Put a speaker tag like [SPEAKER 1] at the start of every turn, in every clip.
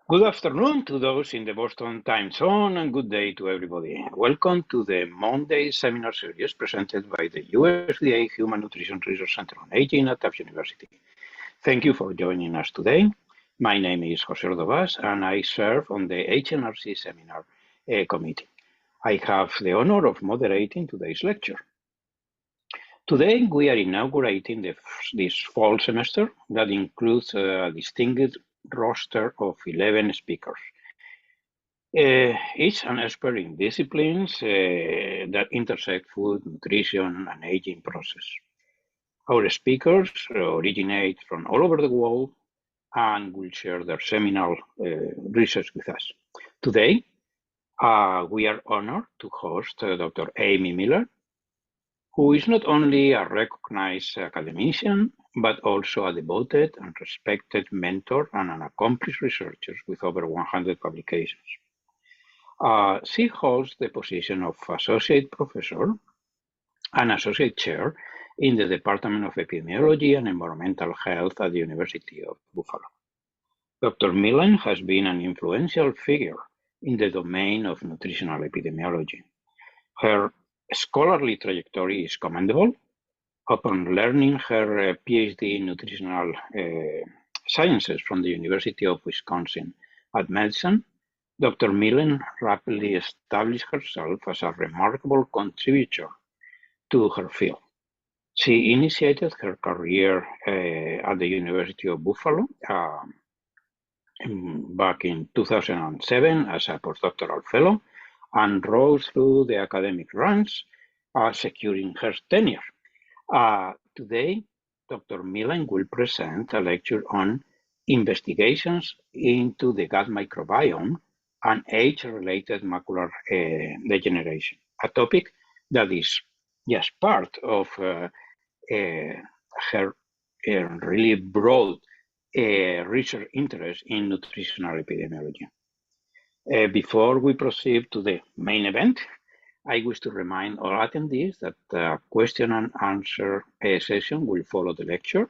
[SPEAKER 1] Good afternoon to those in the Boston time zone and good day to everybody. Welcome to the Monday seminar series presented by the USDA Human Nutrition Research Center on Aging at Tufts University. Thank you for joining us today. My name is José Ordovás and I serve on the HNRC seminar committee. I have the honor of moderating today's lecture. Today we are inaugurating this fall semester that includes a distinguished roster of 11 speakers. Each an expert in disciplines that intersect food, nutrition, and aging process. Our speakers originate from all over the world and will share their seminal research with us. Today, we are honored to host Dr. Amy Millen, who is not only a recognized academician, but also a devoted and respected mentor and an accomplished researcher with over 100 publications. She holds the position of Associate Professor and Associate Chair in the Department of Epidemiology and Environmental Health at the University of Buffalo. Dr. Millen has been an influential figure in the domain of nutritional epidemiology. Her scholarly trajectory is commendable. Upon learning her Ph.D. in Nutritional Sciences from the University of Wisconsin at Madison, Dr. Millen rapidly established herself as a remarkable contributor to her field. She initiated her career at the University of Buffalo back in 2007 as a postdoctoral fellow and rose through the academic ranks, securing her tenure. Today, Dr. Millen will present a lecture on investigations into the gut microbiome and age-related macular degeneration, a topic that is just part of her really broad research interest in nutritional epidemiology. Before we proceed to the main event, I wish to remind all attendees that a question and answer session will follow the lecture.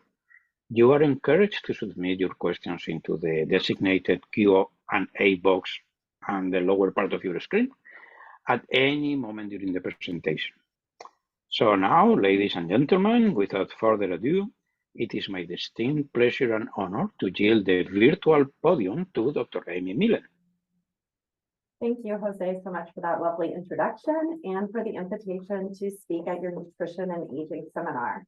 [SPEAKER 1] You are encouraged to submit your questions into the designated Q&A box on the lower part of your screen at any moment during the presentation. So now, ladies and gentlemen, without further ado, it is my distinct pleasure and honor to yield the virtual podium to Dr. Amy Millen.
[SPEAKER 2] Thank you, Jose, so much for that lovely introduction and for the invitation to speak at your Nutrition and Aging seminar.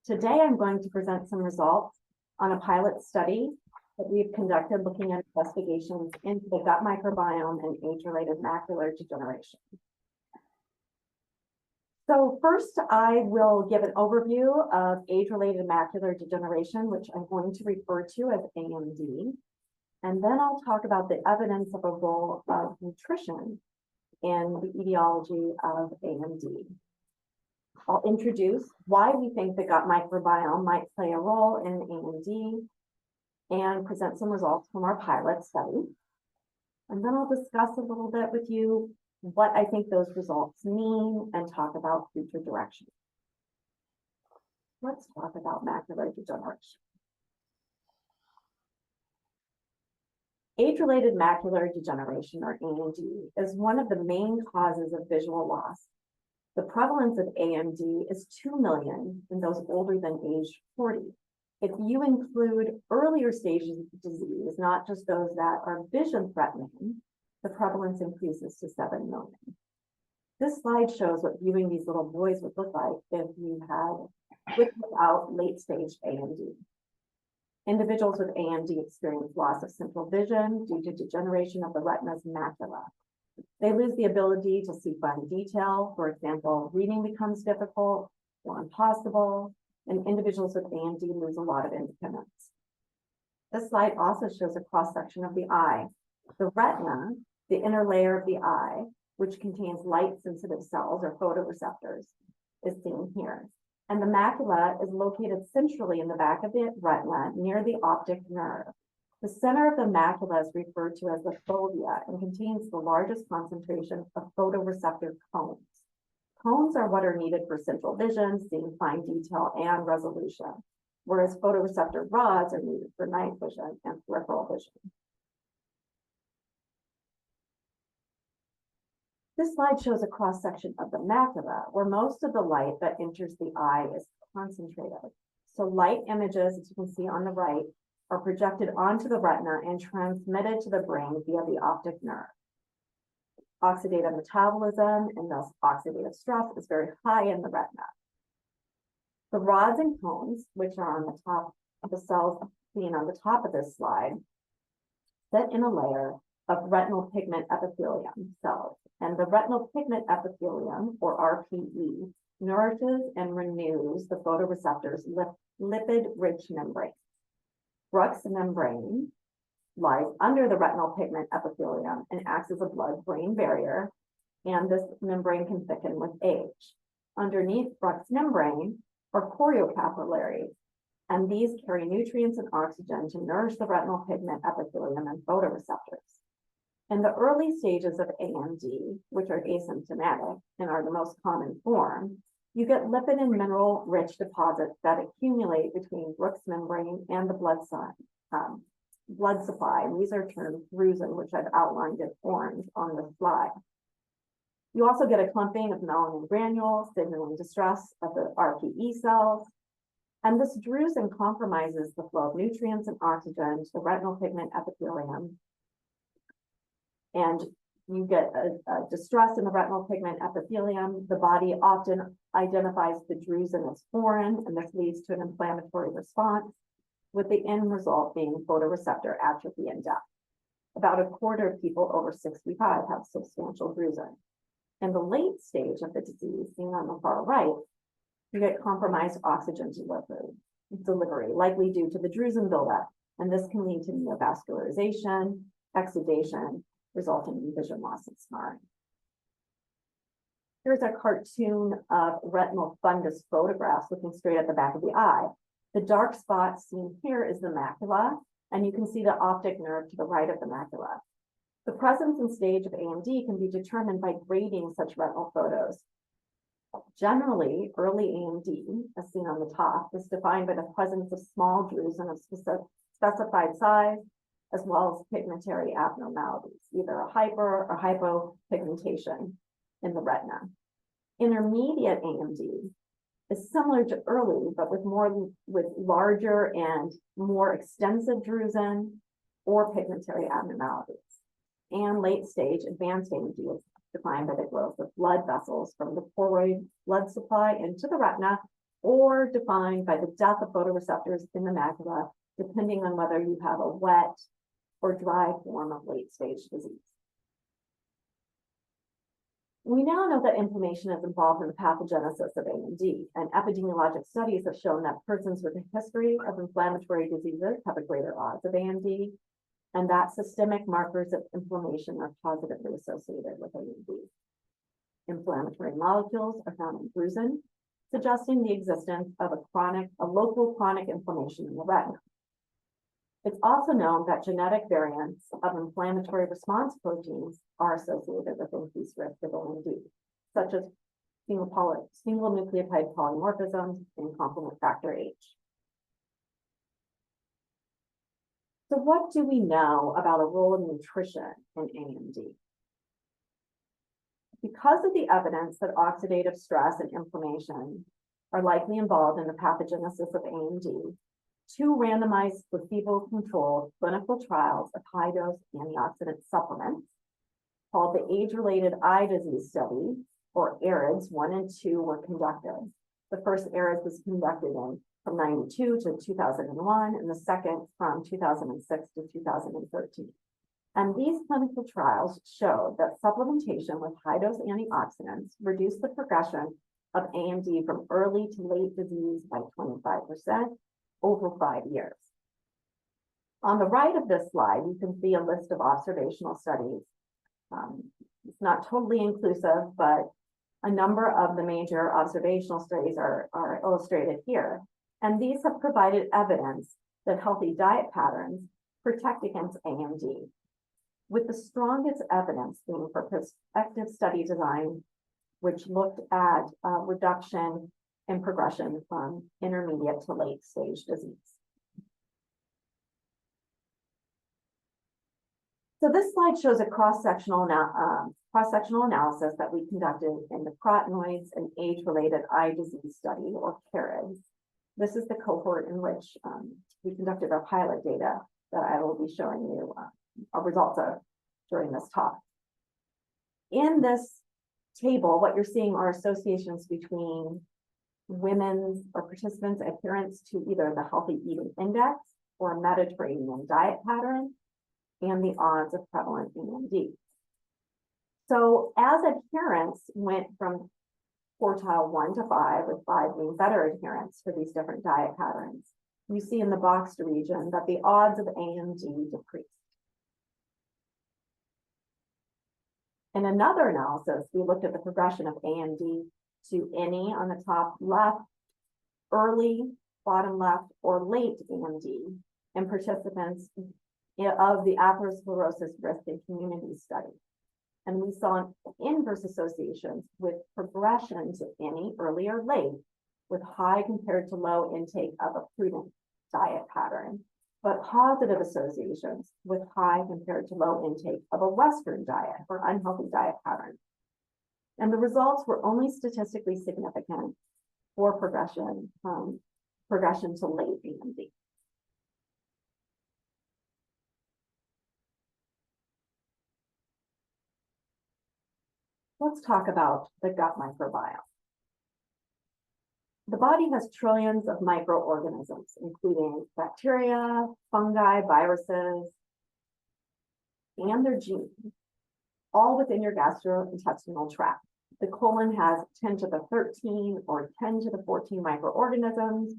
[SPEAKER 2] Today, I'm going to present some results on a pilot study that we've conducted looking at investigations into the gut microbiome and age-related macular degeneration. So first, I will give an overview of age-related macular degeneration, which I'm going to refer to as AMD. And then I'll talk about the evidence of a role of nutrition in the etiology of AMD. I'll introduce why we think the gut microbiome might play a role in AMD and present some results from our pilot study. And then I'll discuss a little bit with you what I think those results mean and talk about future direction. Let's talk about macular degeneration. Age-related macular degeneration, or AMD, is one of the main causes of visual loss. The prevalence of AMD is 2 million in those older than age 40. If you include earlier stages of disease, not just those that are vision threatening, the prevalence increases to 7 million. This slide shows what viewing these little boys would look like if you had without late stage AMD. Individuals with AMD experience loss of central vision due to degeneration of the retina's macula. They lose the ability to see fine detail. For example, reading becomes difficult or impossible, and individuals with AMD lose a lot of independence. This slide also shows a cross-section of the eye. The retina, the inner layer of the eye, which contains light-sensitive cells or photoreceptors, is seen here. And the macula is located centrally in the back of the retina near the optic nerve. The center of the macula is referred to as the fovea and contains the largest concentration of photoreceptor cones. Cones are what are needed for central vision, seeing fine detail, and resolution, whereas photoreceptor rods are needed for night vision and peripheral vision. This slide shows a cross-section of the macula, where most of the light that enters the eye is concentrated. So light images, as you can see on the right, are projected onto the retina and transmitted to the brain via the optic nerve. Oxidative metabolism and thus oxidative stress is very high in the retina. The rods and cones, which are on the top of the cells seen on the top of this slide, sit in a layer of retinal pigment epithelium cells. And the retinal pigment epithelium, or RPE, nourishes and renews the photoreceptors' lipid-rich membrane. Bruch's membrane lies under the retinal pigment epithelium and acts as a blood-brain barrier, and this membrane can thicken with age. Underneath Bruch's membrane are choriocapillaries, and these carry nutrients and oxygen to nourish the retinal pigment epithelium and photoreceptors. In the early stages of AMD, which are asymptomatic and are the most common form, you get lipid and mineral-rich deposits that accumulate between Bruch's membrane and the blood supply. And these are termed drusen, which I've outlined in orange on this slide. You also get a clumping of melanin granules signaling distress of the RPE cells. And this drusen compromises the flow of nutrients and oxygen to the retinal pigment epithelium. And you get a distress in the retinal pigment epithelium. The body often identifies the drusen as foreign, and this leads to an inflammatory response, with the end result being photoreceptor atrophy and death. About a quarter of people over 65 have substantial drusen. In the late stage of the disease, seen on the far right, you get compromised oxygen delivery, likely due to the drusen buildup, and this can lead to neovascularization, exudation, resulting in vision loss and scarring. Here's a cartoon of retinal fundus photographs looking straight at the back of the eye. The dark spot seen here is the macula, and you can see the optic nerve to the right of the macula. The presence and stage of AMD can be determined by grading such retinal photos. Generally, early AMD, as seen on the top, is defined by the presence of small drusen of specified size, as well as pigmentary abnormalities, either a hyper or hypopigmentation in the retina. Intermediate AMD is similar to early, but with larger and more extensive drusen or pigmentary abnormalities. And late stage advanced AMD is defined by the growth of blood vessels from the choroid blood supply into the retina, or defined by the death of photoreceptors in the macula, depending on whether you have a wet or dry form of late stage disease. We now know that inflammation is involved in the pathogenesis of AMD, and epidemiologic studies have shown that persons with a history of inflammatory diseases have a greater odds of AMD, and that systemic markers of inflammation are positively associated with AMD. Inflammatory molecules are found in drusen, suggesting the existence of a local chronic inflammation in the retina. It's also known that genetic variants of inflammatory response proteins are associated with increased risk of AMD, such as single nucleotide polymorphisms and complement factor H. So what do we know about a role of nutrition in AMD? Because of the evidence that oxidative stress and inflammation are likely involved in the pathogenesis of AMD, 2 randomized placebo-controlled clinical trials of high-dose antioxidant supplements called the Age-Related Eye Disease Study, or ARIDS 1 and 2, were conducted. The first ARIDS was conducted from 92 to 2001, and the second from 2006 to 2013. And these clinical trials showed that supplementation with high-dose antioxidants reduced the progression of AMD from early to late disease by 25%, over 5 years. On the right of this slide, you can see a list of observational studies. It's not totally inclusive, but a number of the major observational studies are illustrated here. And these have provided evidence that healthy diet patterns protect against AMD, with the strongest evidence being for prospective study design, which looked at reduction and progression from intermediate to late stage disease. So this slide shows a cross-sectional cross-sectional analysis that we conducted in the carotenoids and age-related eye disease study, or CARIDS. This is the cohort in which we conducted our pilot data that I will be showing you our results of during this talk. In this table, what you're seeing are associations between women's or participants' adherence to either the healthy eating index or a Mediterranean diet pattern and the odds of prevalent AMD. So as adherence went from quartile 1 to 5, with 5 being better adherence for these different diet patterns, you see in the boxed region that the odds of AMD decreased. In another analysis, we looked at the progression of AMD to any on the top left, early, bottom left, or late AMD in participants of the atherosclerosis risk and community study. And we saw inverse associations with progression to any, early or late, with high compared to low intake of a prudent diet pattern, but positive associations with high compared to low intake of a Western diet or unhealthy diet pattern. And the results were only statistically significant for progression to late AMD. Let's talk about the gut microbiome. The body has trillions of microorganisms, including bacteria, fungi, viruses, and their genes, all within your gastrointestinal tract. The colon has 10 to the 13 or 10 to the 14 microorganisms,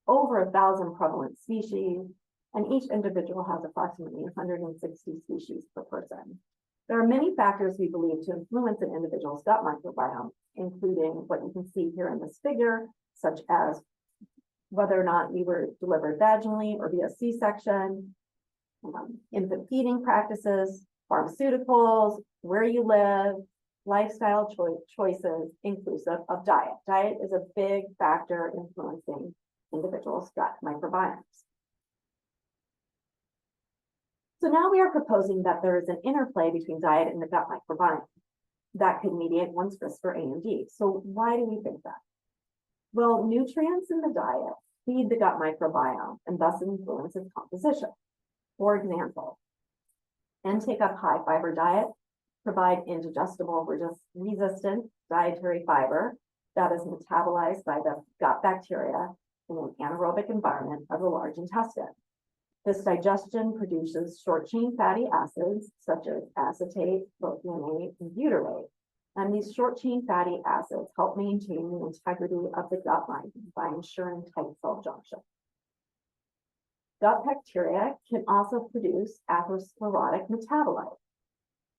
[SPEAKER 2] over 1,000 prevalent species, and each individual has approximately 160 species per person. There are many factors we believe to influence an individual's gut microbiome, including what you can see here in this figure, such as whether or not you were delivered vaginally or via C-section, infant feeding practices, pharmaceuticals, where you live, lifestyle choices, inclusive of diet. Diet is a big factor influencing individuals' gut microbiomes. So now we are proposing that there is an interplay between diet and the gut microbiome that could mediate one's risk for AMD. So why do we think that? Well, nutrients in the diet feed the gut microbiome and thus influence its composition. For example, intake of high fiber diet provide indigestible resistant dietary fiber that is metabolized by the gut bacteria in an anaerobic environment of the large intestine. This digestion produces short-chain fatty acids such as acetate, propionate, and butyrate. And these short-chain fatty acids help maintain the integrity of the gut lining by ensuring tight cell junction. Gut bacteria can also produce atherosclerotic metabolites.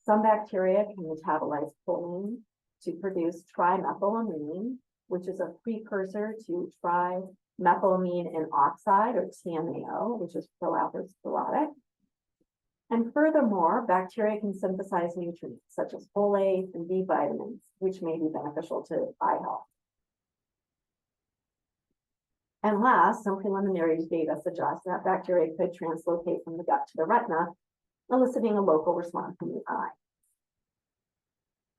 [SPEAKER 2] Some bacteria can metabolize choline to produce trimethylamine, which is a precursor to trimethylamine N oxide, or TMAO, which is pro-atherosclerotic. And furthermore, bacteria can synthesize nutrients such as folate and B vitamins, which may be beneficial to eye health. And last, some preliminary data suggests that bacteria could translocate from the gut to the retina, eliciting a local response from the eye.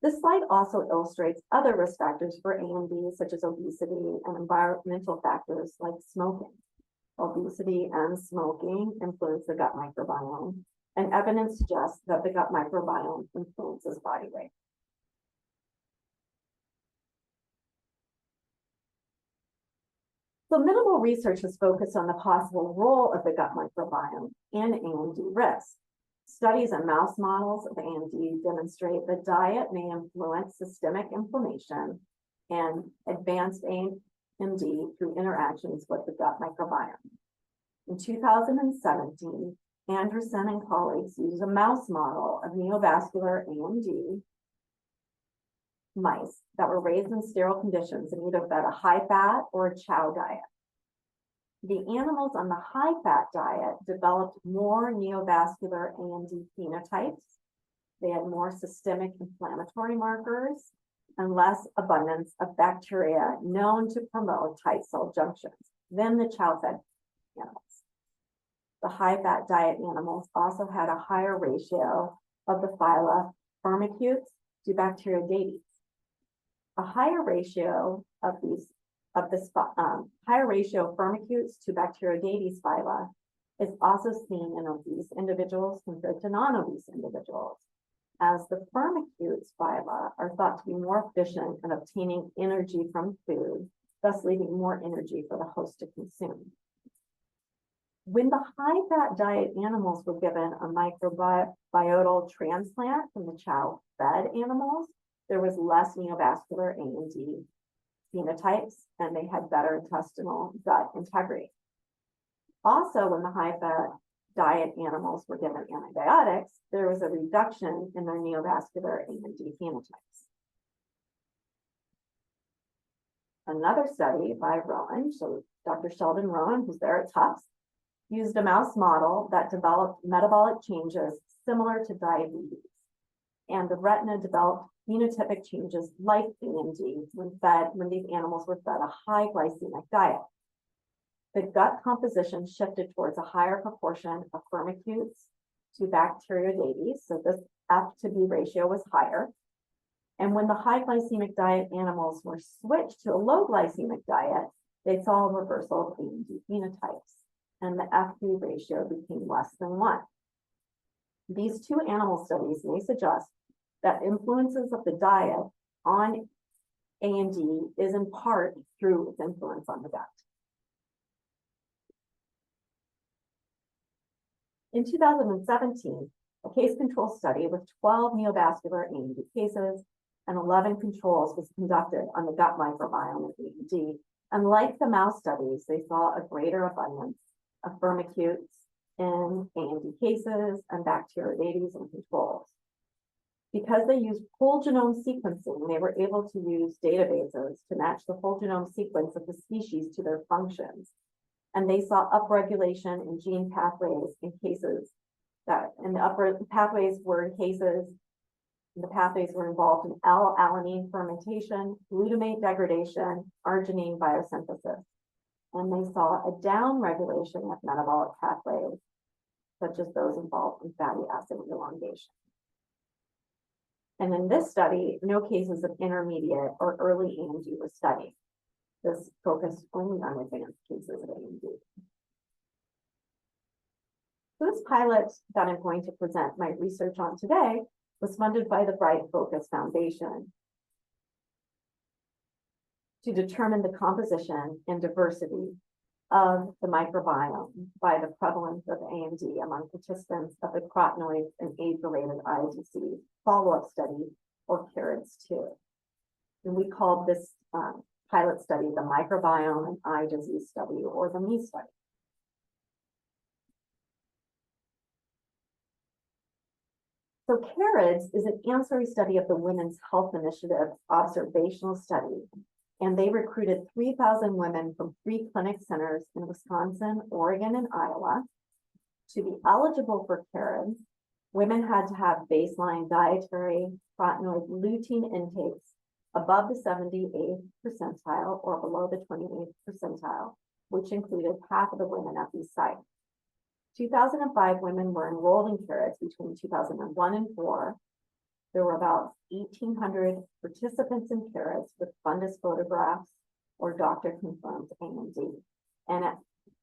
[SPEAKER 2] This slide also illustrates other risk factors for AMD, such as obesity and environmental factors like smoking. Obesity and smoking influence the gut microbiome, and evidence suggests that the gut microbiome influences body weight. So minimal research has focused on the possible role of the gut microbiome in AMD risk. Studies in mouse models of AMD demonstrate that diet may influence systemic inflammation and advanced AMD through interactions with the gut microbiome. In 2017, Anderson and colleagues used a mouse model of neovascular AMD mice that were raised in sterile conditions and either fed a high-fat or a chow diet. The animals on the high-fat diet developed more neovascular AMD phenotypes. They had more systemic inflammatory markers and less abundance of bacteria known to promote tight cell junctions than the chow-fed animals. The high-fat diet animals also had a higher ratio of the phyla Firmicutes to Bacteroidetes. A higher ratio of higher ratio of firmicutes to Bacteroidetes phyla is also seen in obese individuals compared to non-obese individuals, as the firmicutes phyla are thought to be more efficient in obtaining energy from food, thus leaving more energy for the host to consume. When the high-fat diet animals were given a microbiota transplant from the chow-fed animals, there was less neovascular AMD phenotypes, and they had better intestinal gut integrity. Also, when the high-fat diet animals were given antibiotics, there was a reduction in their neovascular AMD phenotypes. Another study by Rowan, so Dr. Sheldon Rowan, who's there at Tufts, used a mouse model that developed metabolic changes similar to diabetes. And the retina developed phenotypic changes like AMD when these animals were fed a high glycemic diet. The gut composition shifted towards a higher proportion of firmicutes to Bacteroidetes, so this F to B ratio was higher. And when the high glycemic diet animals were switched to a low glycemic diet, they saw a reversal of AMD phenotypes, and the F-B ratio became less than 1. These two animal studies may suggest that influences of the diet on AMD is in part through its influence on the gut. In 2017, a case control study with 12 neovascular AMD cases and 11 controls was conducted on the gut microbiome of AMD. And like the mouse studies, they saw a greater abundance of firmicutes in AMD cases and Bacteroidetes in controls. Because they used whole genome sequencing, they were able to use databases to match the whole genome sequence of the species to their functions. And they saw upregulation in gene pathways in cases that, and the upper pathways were in cases, the pathways were involved in L-alanine fermentation, glutamate degradation, arginine biosynthesis. And they saw a downregulation of metabolic pathways, such as those involved in fatty acid elongation. And in this study, no cases of intermediate or early AMD were studied. This focused only on advanced cases of AMD. So this pilot that I'm going to present my research on today was funded by the Bright Focus Foundation to determine the composition and diversity of the microbiome by the prevalence of AMD among participants of the carotenoid and age-related eye disease follow-up study, or CAREDS-2. And we called this pilot study the Microbiome and Eye Disease Study, or the ME study. So CAREDS is an ancillary study of the Women's Health Initiative observational study, and they recruited 3,000 women from 3 clinic centers in Wisconsin, Oregon, and Iowa. To be eligible for CAREDS, women had to have baseline dietary carotenoid lutein intakes above the 78th percentile or below the 28th percentile, which included half of the women at these sites. 2005 women were enrolled in CAREDS between 2001 and 4. There were about 1,800 participants in CAREDS with fundus photographs or doctor-confirmed AMD. And at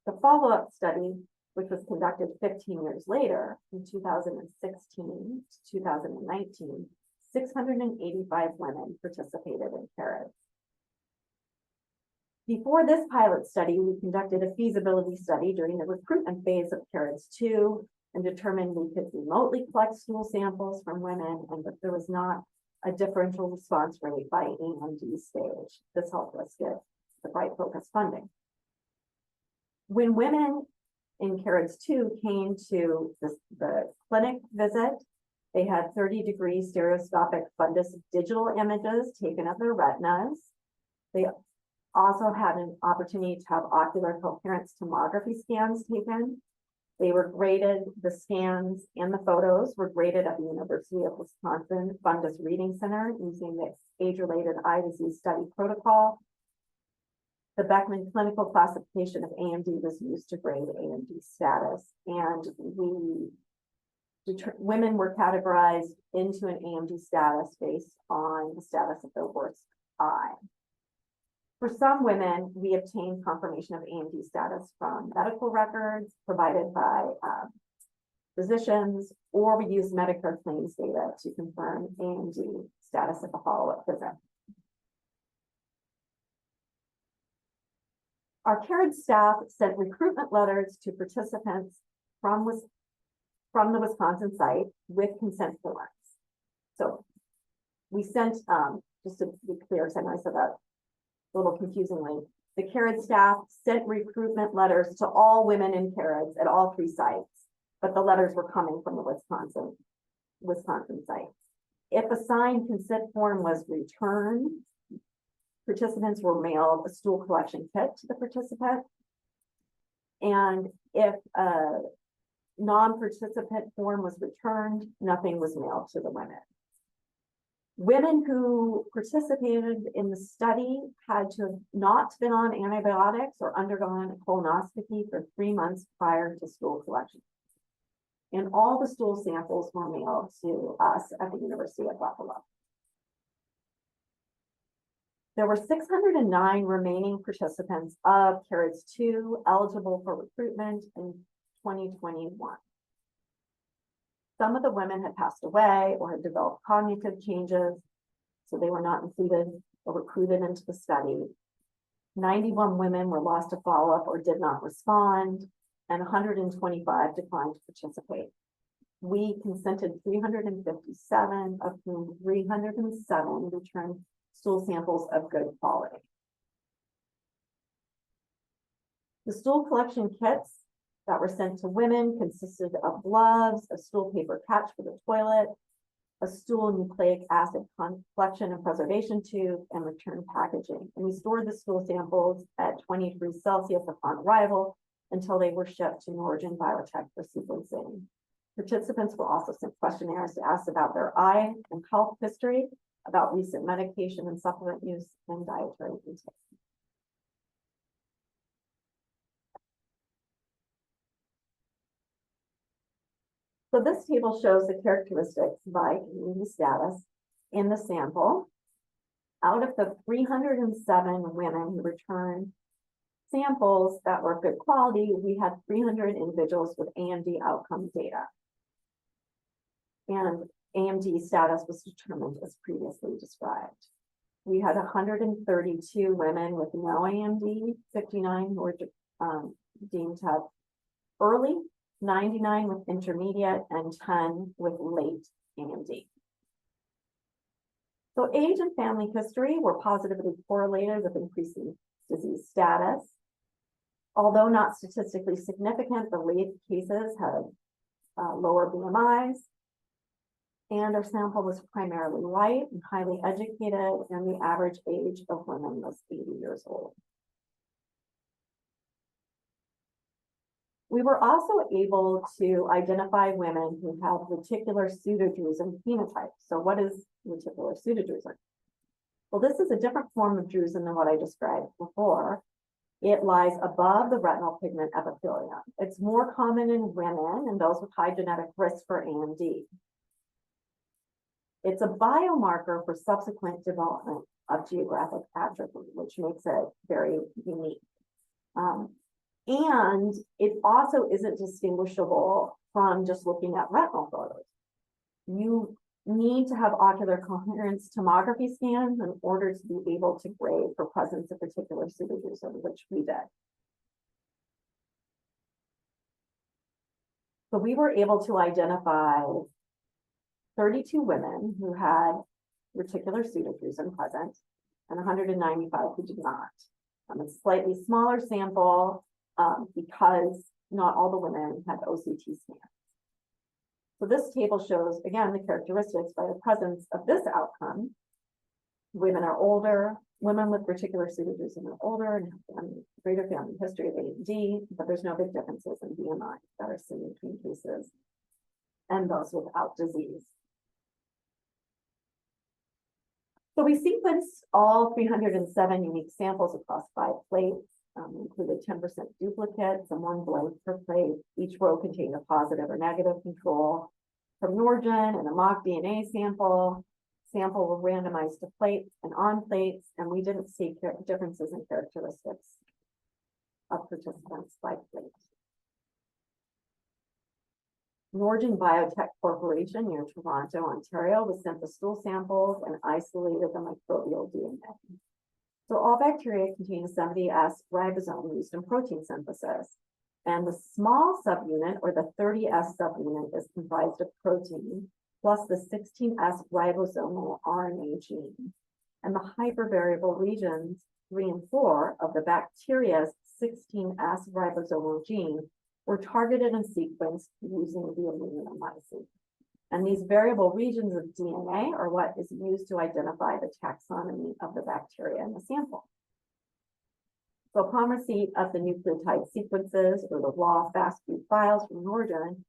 [SPEAKER 2] the follow-up study, which was conducted 15 years later, in 2016 to 2019, 685 women participated in CAREDS. Before this pilot study, we conducted a feasibility study during the recruitment phase of CAREDS-2 and determined we could remotely collect stool samples from women and that there was not a differential response rate by AMD stage. This helped us get the Bright Focus funding. When women in CAREDS-2 came to the clinic visit, they had 30-degree stereoscopic fundus digital images taken of their retinas. They also had an opportunity to have ocular coherence tomography scans taken. They were graded, the scans and the photos were graded at the University of Wisconsin Fundus Reading Center using the age-related eye disease study protocol. The Beckman clinical classification of AMD was used to grade AMD status, and we women were categorized into an AMD status based on the status of their worst eye. For some women, we obtained confirmation of AMD status from medical records provided by physicians, or we used Medicare claims data to confirm AMD status at the follow-up visit. Our CARED staff sent recruitment letters to participants from the Wisconsin site with consent forms. So we sent, just to be clear, because I know I said that a little confusingly, the CARED staff sent recruitment letters to all women in CAREDs at all 3 sites, but the letters were coming from the Wisconsin site. If a signed consent form was returned, participants were mailed a stool collection kit to the participant. And if a non-participant form was returned, nothing was mailed to the women. Women who participated in the study had to have not been on antibiotics or undergone a colonoscopy for 3 months prior to stool collection. And all the stool samples were mailed to us at the University of Buffalo. There were 609 remaining participants of CAREDS 2 eligible for recruitment in 2021. Some of the women had passed away or had developed cognitive changes, so they were not included or recruited into the study. 91 women were lost to follow-up or did not respond, and 125 declined to participate. We consented 357, of whom 307 returned stool samples of good quality. The stool collection kits that were sent to women consisted of gloves, a stool paper catch for the toilet, a stool nucleic acid collection and preservation tube, and return packaging. And we stored the stool samples at 20 degrees Celsius upon arrival until they were shipped to Norwegian Biotech for sequencing. Participants were also sent questionnaires to ask about their eye and health history, about recent medication and supplement use, and dietary intake. So this table shows the characteristics by community status in the sample. Out of the 307 women who returned samples that were good quality, we had 300 individuals with AMD outcome data. And AMD status was determined as previously described. We had 132 women with no AMD, 59 who were deemed to have early, 99 with intermediate, and 10 with late AMD. So age and family history were positively correlated with increasing disease status. Although not statistically significant, the late cases had lower BMIs. And our sample was primarily white and highly educated, and the average age of women was 80 years old. We were also able to identify women who have reticular pseudodrusen phenotype. So what is reticular pseudodrusen? Well, this is a different form of drusen than what I described before. It lies above the retinal pigment epithelium. It's more common in women and those with high genetic risk for AMD. It's a biomarker for subsequent development of geographic atrophy, which makes it very unique. And it also isn't distinguishable from just looking at retinal photos. You need to have ocular coherence tomography scans in order to be able to grade for presence of reticular pseudodrusen, which we did. So we were able to identify 32 women who had reticular pseudodrusen present and 195 who did not. It's a slightly smaller sample because not all the women had OCT scans. So this table shows, again, the characteristics by the presence of this outcome. Women are older, women with reticular pseudodrusen are older and have greater family history of AMD, but there's no big differences in BMI that are seen between cases and those without disease. So we sequenced all 307 unique samples across 5 plates, included 10% duplicates and 1 blank per plate. Each row contained a positive or negative control. from Norgen and a mock DNA sample. Sample were randomized to plates and on plates, and we didn't see differences in characteristics of participants by plate. Norgen Biotech Corporation near Toronto, Ontario, was sent the stool samples and isolated the microbial DNA. So all bacteria contain a 70S ribosome used in protein synthesis. And the small subunit, or the 30S subunit, is comprised of protein plus the 16S ribosomal RNA gene. And the hypervariable regions 3 and 4 of the bacteria's 16S ribosomal gene were targeted and sequenced using the immunomycin. And these variable regions of DNA are what is used to identify the taxonomy of the bacteria in the sample. So upon receipt of the nucleotide sequences or the raw FASTQ files from Norgen,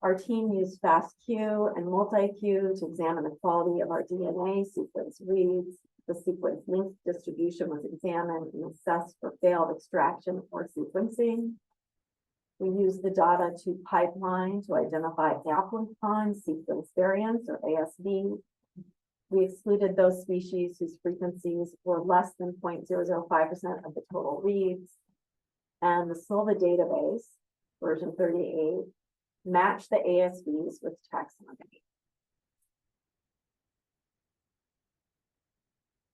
[SPEAKER 2] our team used FASTQ and multi-Q to examine the quality of our DNA sequence reads. The sequence length distribution was examined and assessed for failed extraction or sequencing. We used the data to pipeline to identify amplicon sequence variants, or ASV. We excluded those species whose frequencies were less than 0.005% of the total reads. And the SILVA database, version 38, matched the ASVs with taxonomy.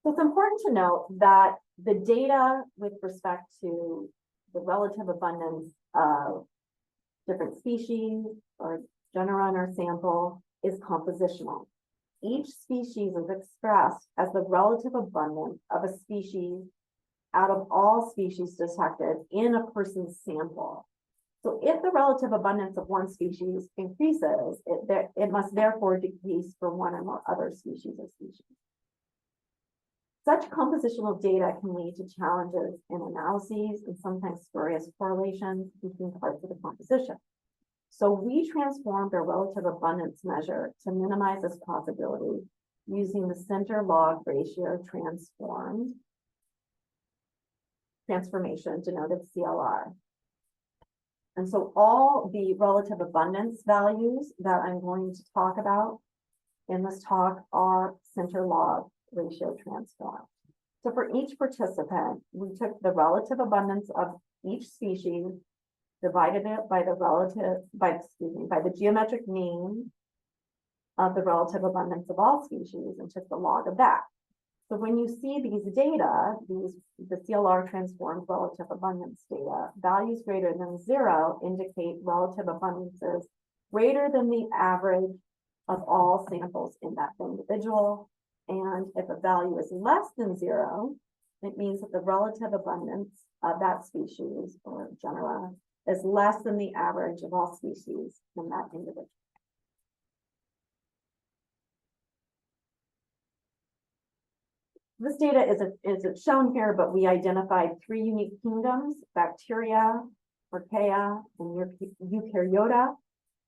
[SPEAKER 2] So it's important to note that the data with respect to the relative abundance of different species or genera in our sample is compositional. Each species is expressed as the relative abundance of a species out of all species detected in a person's sample. So if the relative abundance of one species increases, it must therefore decrease for one or more other species or species. Such compositional data can lead to challenges in analyses and sometimes spurious correlations between parts of the composition. So we transformed our relative abundance measure to minimize this possibility using the center log ratio transformation denoted CLR. And so all the relative abundance values that I'm going to talk about in this talk are center log ratio transformed. So for each participant, we took the relative abundance of each species, divided it by the geometric mean of the relative abundance of all species and took the log of that. So when you see these data, the CLR transformed relative abundance data, values greater than 0 indicate relative abundances greater than the average of all samples in that individual. And if a value is less than 0, it means that the relative abundance of that species or genera is less than the average of all species in that individual. This data isn't shown here, but we identified 3 unique kingdoms: bacteria, archaea, and eukaryota.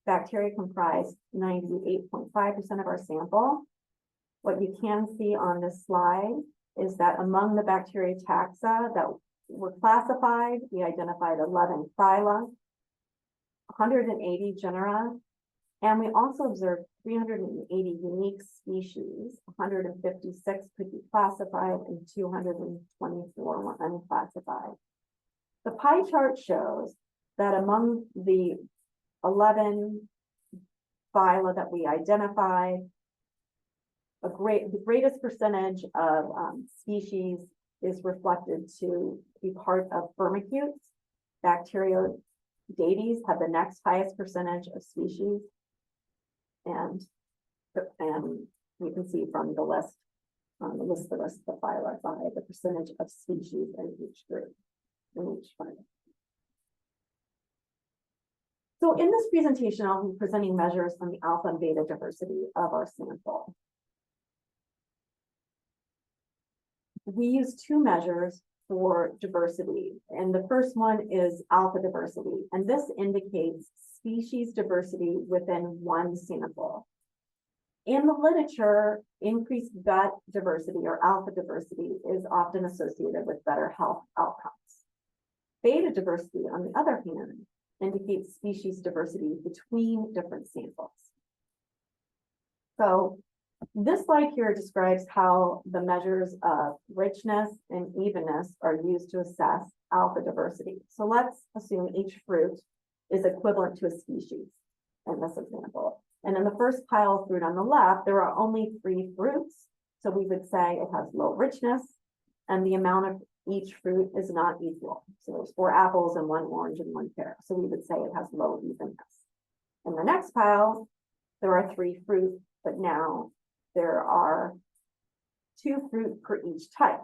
[SPEAKER 2] Bacteria comprise 98.5% of our sample. What you can see on this slide is that among the bacteria taxa that were classified, we identified 11 phyla, 180 genera, and we also observed 380 unique species. 156 could be classified and 224 were unclassified. The pie chart shows that among the 11 phyla that we identified, the greatest percentage of species is reflected to be part of firmicutes. Bacteroidetes have the next highest percentage of species. And you can see from the list, the rest of the phyla by the percentage of species in each group, in each phyla. So in this presentation, I'll be presenting measures on the alpha and beta diversity of our sample. We use 2 measures for diversity, and the first one is alpha diversity, and this indicates species diversity within one sample. In the literature, increased gut diversity or alpha diversity is often associated with better health outcomes. Beta diversity, on the other hand, indicates species diversity between different samples. So this slide here describes how the measures of richness and evenness are used to assess alpha diversity. So let's assume each fruit is equivalent to a species in this example. And in the first pile of fruit on the left, there are only 3 fruits. So we would say it has low richness, and the amount of each fruit is not equal. So there's 4 apples and 1 orange and 1 pear. So we would say it has low evenness. In the next pile, there are 3 fruit, but now there are 2 fruit per each type.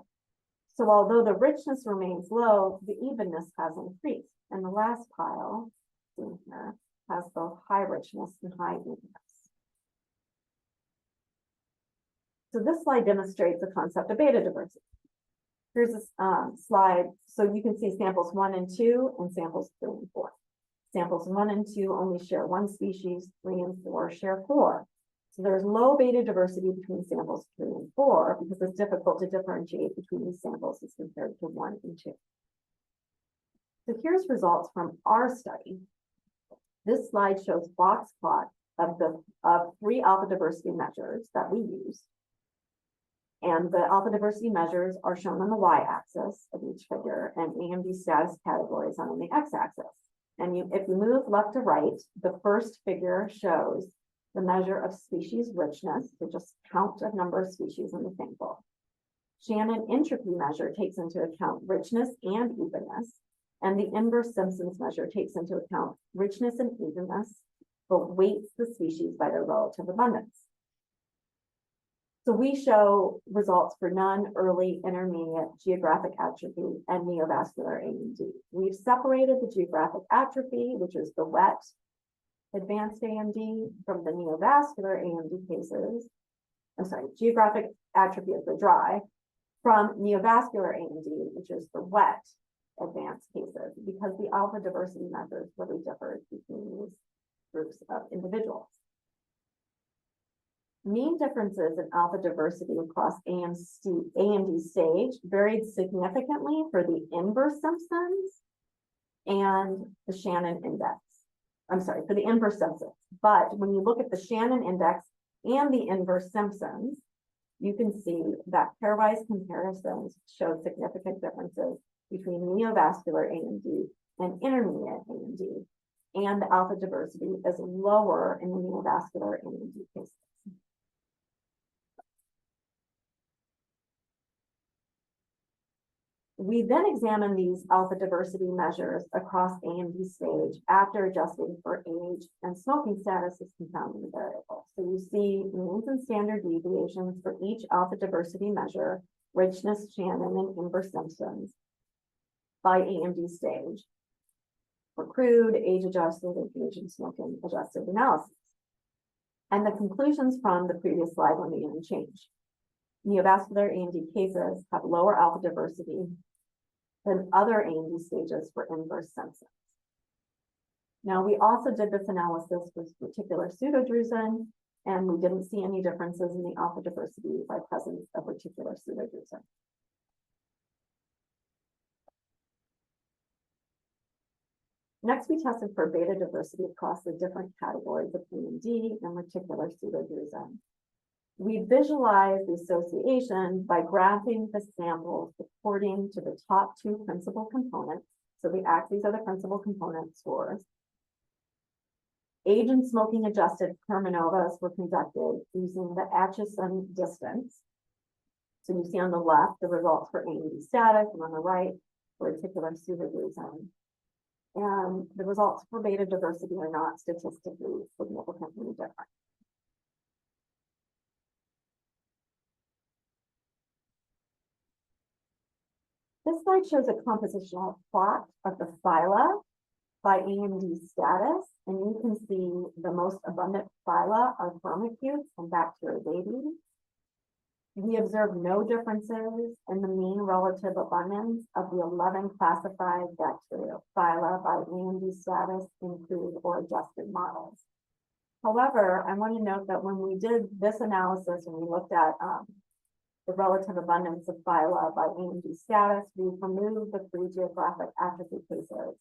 [SPEAKER 2] So although the richness remains low, the evenness has increased. And the last pile, seen here, has both high richness and high evenness. So this slide demonstrates the concept of beta diversity. Here's a slide. So you can see samples 1 and 2 and samples 3 and 4. Samples 1 and 2 only share 1 species, 3 and 4 share 4. So there's low beta diversity between samples 3 and 4 because it's difficult to differentiate between these samples as compared to 1 and 2. So here's results from our study. This slide shows box plot of 3 alpha diversity measures that we use. And the alpha diversity measures are shown on the y-axis of each figure and AMD status categories on the x-axis. And if you move left to right, the first figure shows the measure of species richness, so just count of number of species in the sample. Shannon entropy measure takes into account richness and evenness, and the inverse Simpson's measure takes into account richness and evenness, but weights the species by their relative abundance. So we show results for none, early, intermediate, geographic atrophy, and neovascular AMD. We've separated the geographic atrophy, which is the wet advanced AMD, from the neovascular AMD cases. I'm sorry, geographic atrophy is the dry, from neovascular AMD, which is the wet advanced cases, because the alpha diversity measures really differ between these groups of individuals. Mean differences in alpha diversity across AMD stage varied significantly for the inverse Simpsons and the Shannon index. I'm sorry, for the inverse Simpsons. But when you look at the Shannon index and the inverse Simpsons, you can see that pairwise comparisons show significant differences between neovascular AMD and intermediate AMD, and the alpha diversity is lower in the neovascular AMD cases. We then examine these alpha diversity measures across AMD stage after adjusting for age and smoking status as confounding variables. So you see means and standard deviations for each alpha diversity measure, richness, Shannon, and inverse Simpsons by AMD stage for crude, age-adjusted, and age and smoking adjusted analysis. And the conclusions from the previous slide remain unchanged. Neovascular AMD cases have lower alpha diversity than other AMD stages for inverse Simpsons. Now, we also did this analysis with reticular pseudodrusen, and we didn't see any differences in the alpha diversity by presence of reticular pseudodrusen. Next, we tested for beta diversity across the different categories of AMD and reticular pseudodrusen. We visualize the association by graphing the samples according to the top 2 principal components. So the axes are the principal component scores. Age and smoking adjusted Kermanovas were conducted using the Atchison distance. So you see on the left the results for AMD status, and on the right for reticular pseudodrusen. And the results for beta diversity are not statistically significantly different. This slide shows a compositional plot of the phyla by AMD status, and you can see the most abundant phyla are firmicutes and Bacteroidetes. We observed no differences in the mean relative abundance of the 11 classified bacterial phyla by AMD status in crude or adjusted models. However, I want to note that when we did this analysis, when we looked at the relative abundance of phyla by AMD status, we removed the 3 geographic atrophy cases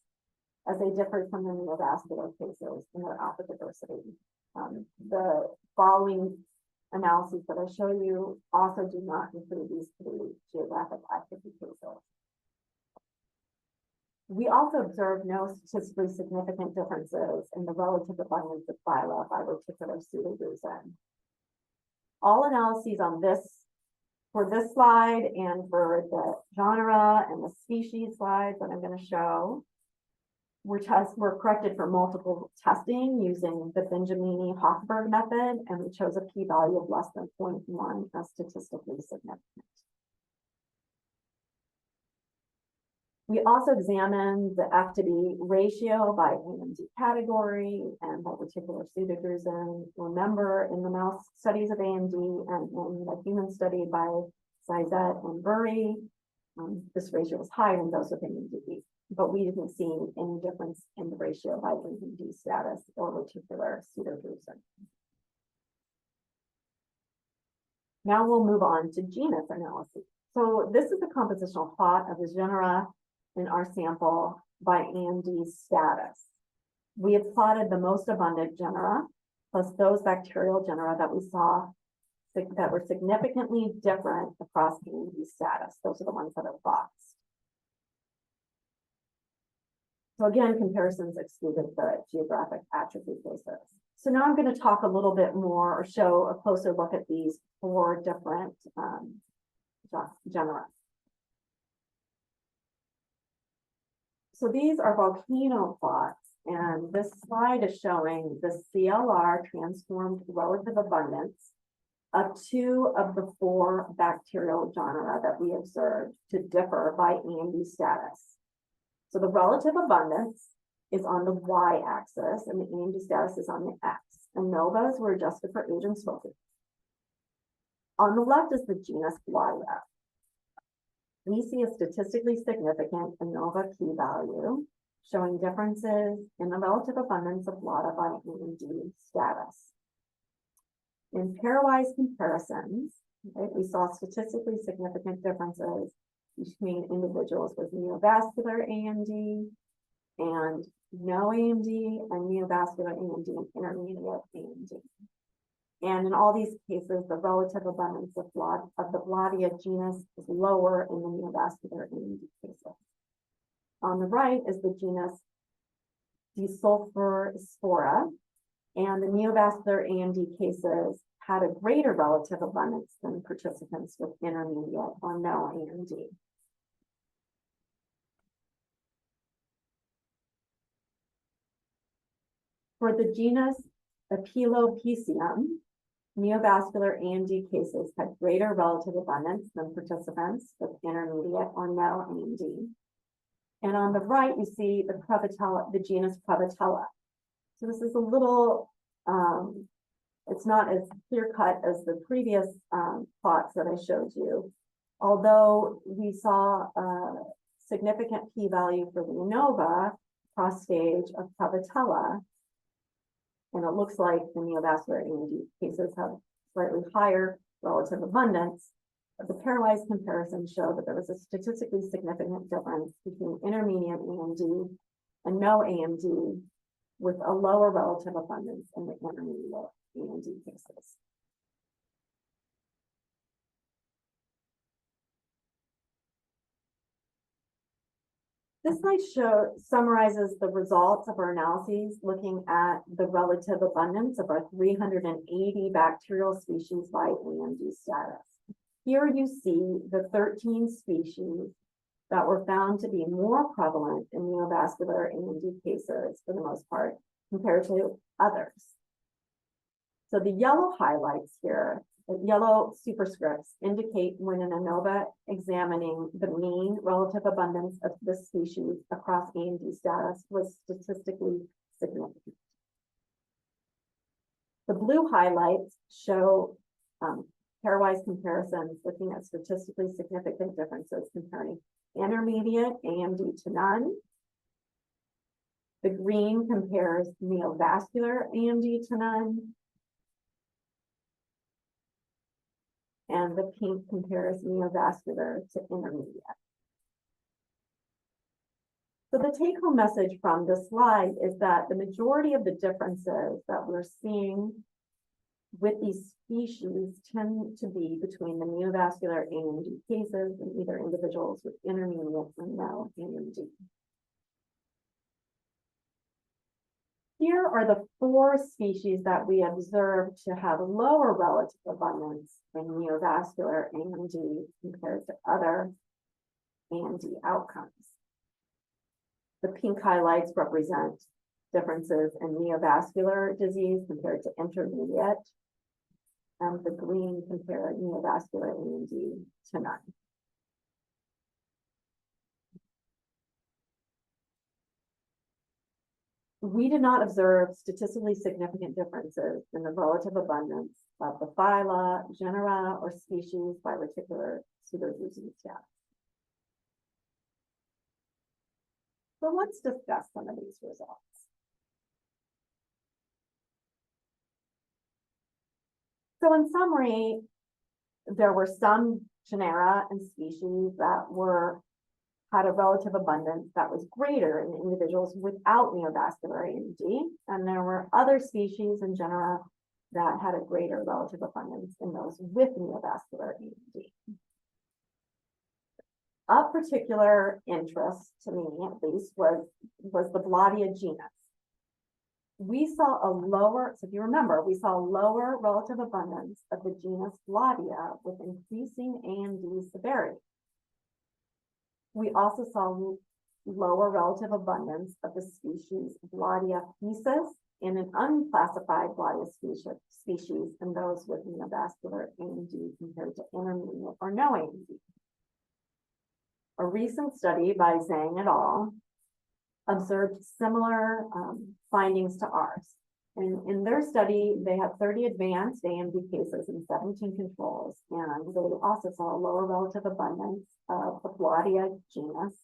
[SPEAKER 2] as they differed from the neovascular cases in their alpha diversity. The following analyses that I show you also do not include these 3 geographic atrophy cases. We also observed no statistically significant differences in the relative abundance of phyla by reticular pseudogrusin. All analyses on for this slide and for the genre and the species slides that I'm going to show were corrected for multiple testing using the Benjamini-Hochberg method, and we chose a p-value of less than 0.1 as statistically significant. We also examined the F/D ratio by AMD category and by reticular pseudogrusin. Remember, in the mouse studies of AMD and in the human study by Sizet and Burry, this ratio was higher in those with AMD, but we didn't see any difference in the ratio by AMD status or reticular pseudogrusin. Now we'll move on to genus analysis. So this is a compositional plot of the genera in our sample by AMD status. We have plotted the most abundant genera plus those bacterial genera that we saw that were significantly different across AMD status. Those are the ones that are boxed. So again, comparisons excluded the geographic atrophy cases. So now I'm going to talk a little bit more or show a closer look at these 4 different genera. So these are volcano plots, and this slide is showing the CLR transformed relative abundance of 2 of the 4 bacterial genera that we observed to differ by AMD status. So the relative abundance is on the y-axis, and the AMD status is on the x. ANOVAs were adjusted for age and smoking. On the left is the genus Blottia. We see a statistically significant ANOVA p-value showing differences in the relative abundance of Blottia by AMD status. In pairwise comparisons, right, we saw statistically significant differences between individuals with neovascular AMD and no AMD, and neovascular AMD and intermediate AMD. And in all these cases, the relative abundance of the Blottia genus is lower in the neovascular AMD cases. On the right is the genus Desulfurspora, and the neovascular AMD cases had a greater relative abundance than participants with intermediate or no AMD. For the genus Epidemiologist, neovascular AMD cases had greater relative abundance than participants with intermediate or no AMD. And on the right, you see the genus Prevotella. So this is a little, it's not as clear-cut as the previous plots that I showed you. Although we saw a significant p-value for the ANOVA cross stage of Prevotella, and it looks like the neovascular AMD cases have slightly higher relative abundance. But the pairwise comparisons show that there was a statistically significant difference between intermediate AMD and no AMD, with a lower relative abundance in the intermediate AMD cases. This slide summarizes the results of our analyses looking at the relative abundance of our 380 bacterial species by AMD status. Here you see the 13 species that were found to be more prevalent in neovascular AMD cases for the most part compared to others. So the yellow highlights here, the yellow superscripts indicate when an ANOVA examining the mean relative abundance of the species across AMD status was statistically significant. The blue highlights show pairwise comparisons looking at statistically significant differences comparing intermediate AMD to none. The green compares neovascular AMD to none. And the pink compares neovascular to intermediate. So the take-home message from this slide is that the majority of the differences that we're seeing with these species tend to be between the neovascular AMD cases and either individuals with intermediate and no AMD. Here are the 4 species that we observed to have lower relative abundance in neovascular AMD compared to other AMD outcomes. The pink highlights represent differences in neovascular disease compared to intermediate, and the green compare neovascular AMD to none. We did not observe statistically significant differences in the relative abundance of the phyla, genera, or species by reticular pseudodisease status. So let's discuss some of these results. So in summary, there were some genera and species that had a relative abundance that was greater in individuals without neovascular AMD, and there were other species and genera that had a greater relative abundance in those with neovascular AMD. Of particular interest to me, at least, was the Bladia genus. We saw so if you remember, we saw lower relative abundance of the genus Bladia with increasing AMD severity. We also saw lower relative abundance of the species Bladia thesis in an unclassified Bladia species in those with neovascular AMD compared to intermediate or no AMD. A recent study by Zhang et al. Observed similar findings to ours. And in their study, they had 30 advanced AMD cases and 17 controls, and they also saw a lower relative abundance of the Bladia genus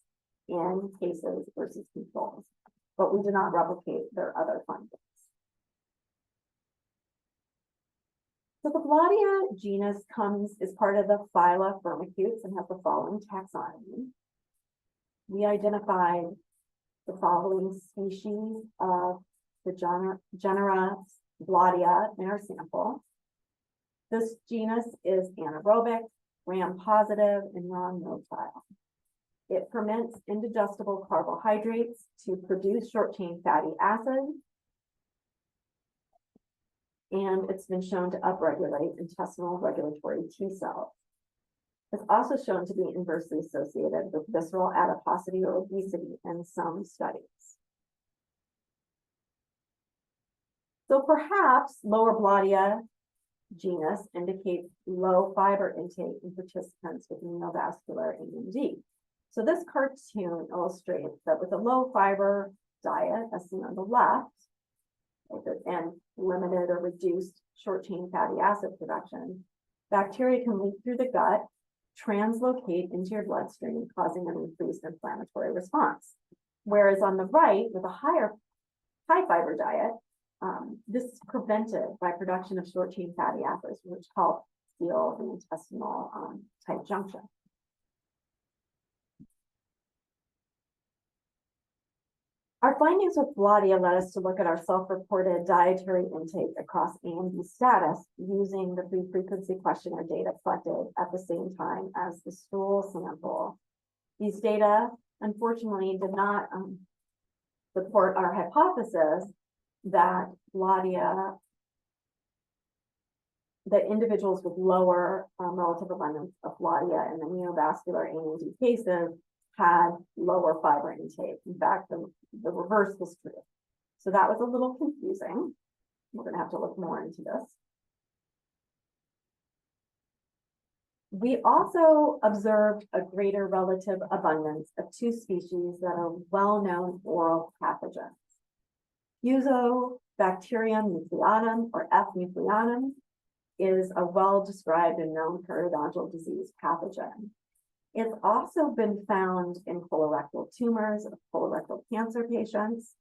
[SPEAKER 2] in cases versus controls, but we did not replicate their other findings. So the Bladia genus is part of the phyla Firmicutes and has the following taxonomy. We identified the following species of the genera Bladia in our sample. This genus is anaerobic, gram-positive, and non-motile. It ferments indigestible carbohydrates to produce short-chain fatty acids, and it's been shown to upregulate intestinal regulatory T cells. It's also shown to be inversely associated with visceral adiposity or obesity in some studies. So perhaps lower Bladia genus indicates low fiber intake in participants with neovascular AMD. So this cartoon illustrates that with a low fiber diet, as seen on the left, and limited or reduced short chain fatty acid production, bacteria can leak through the gut, translocate into your bloodstream, causing an increased inflammatory response. Whereas on the right, with a high fiber diet, this is prevented by production of short chain fatty acids, which help seal the intestinal tight junction. Our findings with Bladia led us to look at our self-reported dietary intake across AMD status using the food frequency questionnaire data collected at the same time as the stool sample. These data, unfortunately, did not support our hypothesis that Bladia, that individuals with lower relative abundance of Bladia in the neovascular AMD cases had lower fiber intake. In fact, the reverse was true. So that was a little confusing. We're going to have to look more into this. We also observed a greater relative abundance of two species that are well-known oral pathogens. Fusobacterium nucleatum, or F. nucleatum, is a well-described and known periodontal disease pathogen. It's also been found in colorectal tumors of colorectal cancer patients.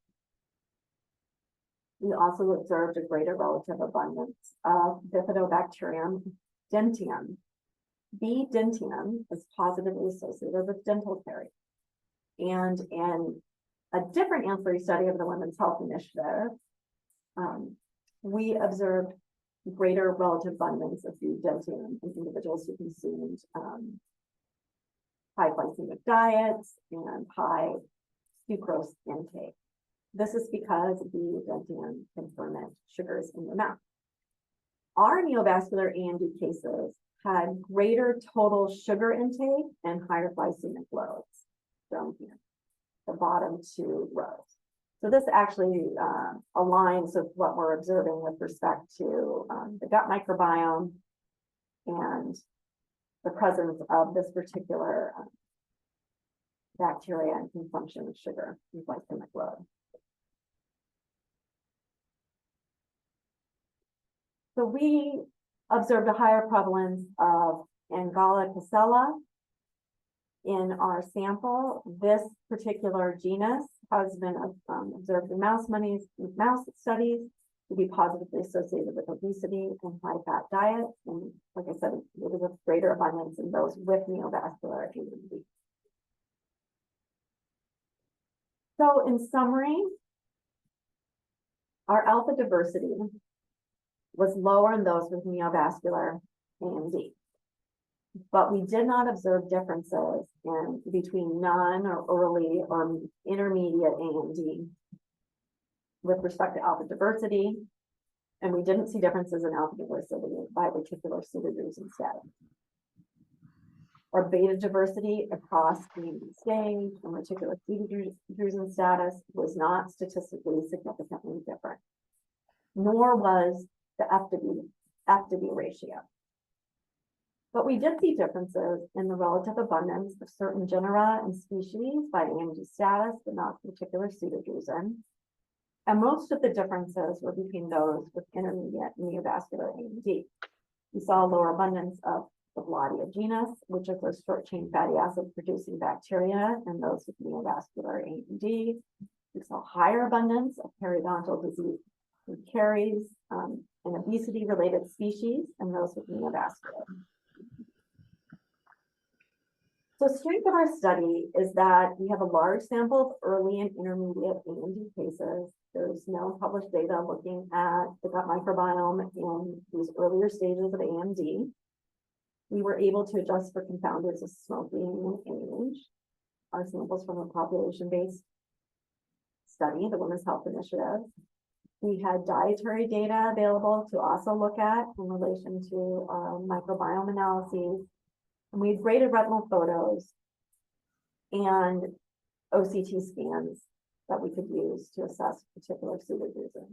[SPEAKER 2] We also observed a greater relative abundance of Bifidobacterium dentium. B. dentium is positively associated with dental caries. And in a different ancillary study of the Women's Health Initiative, we observed greater relative abundance of food density in individuals who consumed high glycemic diets and high sucrose intake. This is because the gentian can ferment sugars in your mouth. Our neovascular AMD cases had greater total sugar intake and higher glycemic loads, shown here, the bottom two rows. So this actually aligns with what we're observing with respect to the gut microbiome and the presence of this particular bacteria and consumption of sugar and glycemic load. So we observed a higher prevalence of Angala cancella in our sample. This particular genus has been observed in mouse studies to be positively associated with obesity and high fat diets. And like I said, it was a greater abundance in those with neovascular AMD. So in summary, our alpha diversity was lower in those with neovascular AMD. But we did not observe differences between none or early or intermediate AMD with respect to alpha diversity, and we didn't see differences in alpha diversity by reticular pseudodrusen status. Our beta diversity across AMD stage and reticular pseudodrusen status was not statistically significantly different, nor was the F/D ratio. But we did see differences in the relative abundance of certain genera and species by AMD status, but not reticular pseudodrusen. And most of the differences were between those with intermediate neovascular AMD. We saw a lower abundance of the Bladia genus, which is a short-chain fatty acid producing bacteria, and those with neovascular AMD. We saw higher abundance of periodontal disease and caries and obesity-related species, and those with neovascular. So strength of our study is that we have a large sample of early and intermediate AMD cases. There's no published data looking at the gut microbiome in these earlier stages of AMD. We were able to adjust for confounders of smoking and age. Our samples from a population-based study, the Women's Health Initiative. We had dietary data available to also look at in relation to microbiome analyses. And we had graded retinal photos and OCT scans that we could use to assess particular pseudodrusen.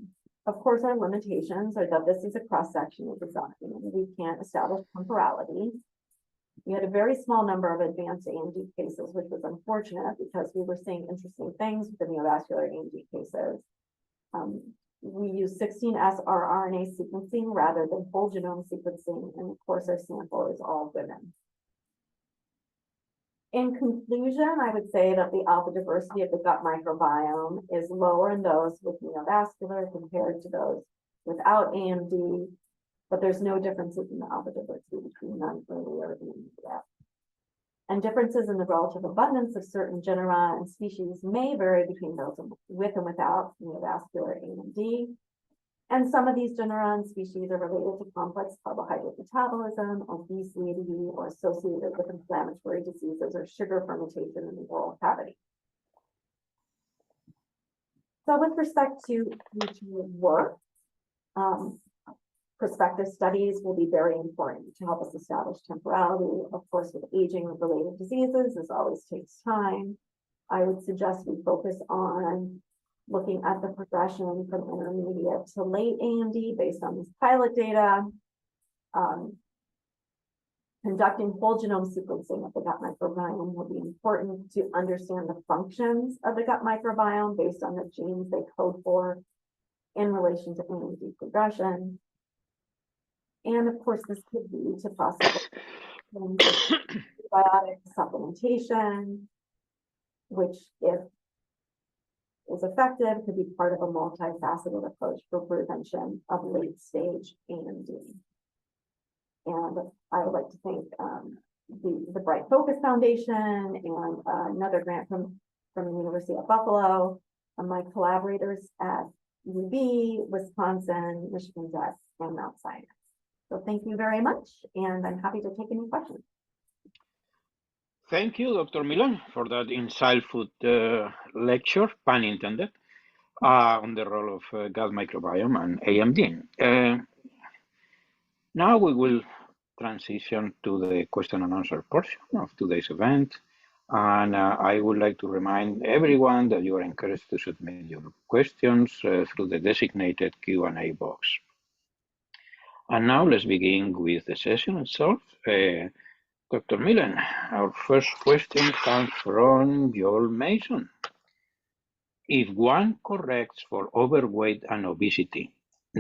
[SPEAKER 2] Of course, our limitations are that this is a cross-section of the document. We can't establish temporality. We had a very small number of advanced AMD cases, which was unfortunate because we were seeing interesting things with the neovascular AMD cases. We use 16S rRNA sequencing rather than whole genome sequencing, and of course, our sample is all women. In conclusion, I would say that the alpha diversity of the gut microbiome is lower in those with neovascular compared to those without AMD, but there's no differences in the alpha diversity between non-earlier and intermediate. And differences in the relative abundance of certain genera and species may vary between those with and without neovascular AMD. And some of these genera and species are related to complex carbohydrate metabolism, obesity, or associated with inflammatory diseases or sugar fermentation in the oral cavity. So with respect to future work, prospective studies will be very important to help us establish temporality. Of course, with aging-related diseases, this always takes time. I would suggest we focus on looking at the progression from intermediate to late AMD based on this pilot data, conducting whole genome sequencing of the gut microbiome will be important to understand the functions of the gut microbiome based on the genes they code for in relation to AMD progression. And of course, this could lead to possible probiotic supplementation, which, if is effective, could be part of a multifaceted approach for prevention of late stage AMD. And I would like to thank the Bright Focus Foundation and another grant from the University of Buffalo, and my collaborators at UB, Wisconsin, Michigan Tech, and Mount Sinai. So thank you very much, and I'm happy to take any questions.
[SPEAKER 1] Thank you, Dr. Millen, for that insightful lecture, pun intended, on the role of gut microbiome and AMD. Now we will transition to the question and answer portion of today's event. And I would like to remind everyone that you are encouraged to submit your questions through the designated Q&A box. And now let's begin with the session itself. Dr. Millen, our first question comes from Joel Mason. If one corrects for overweight and obesity,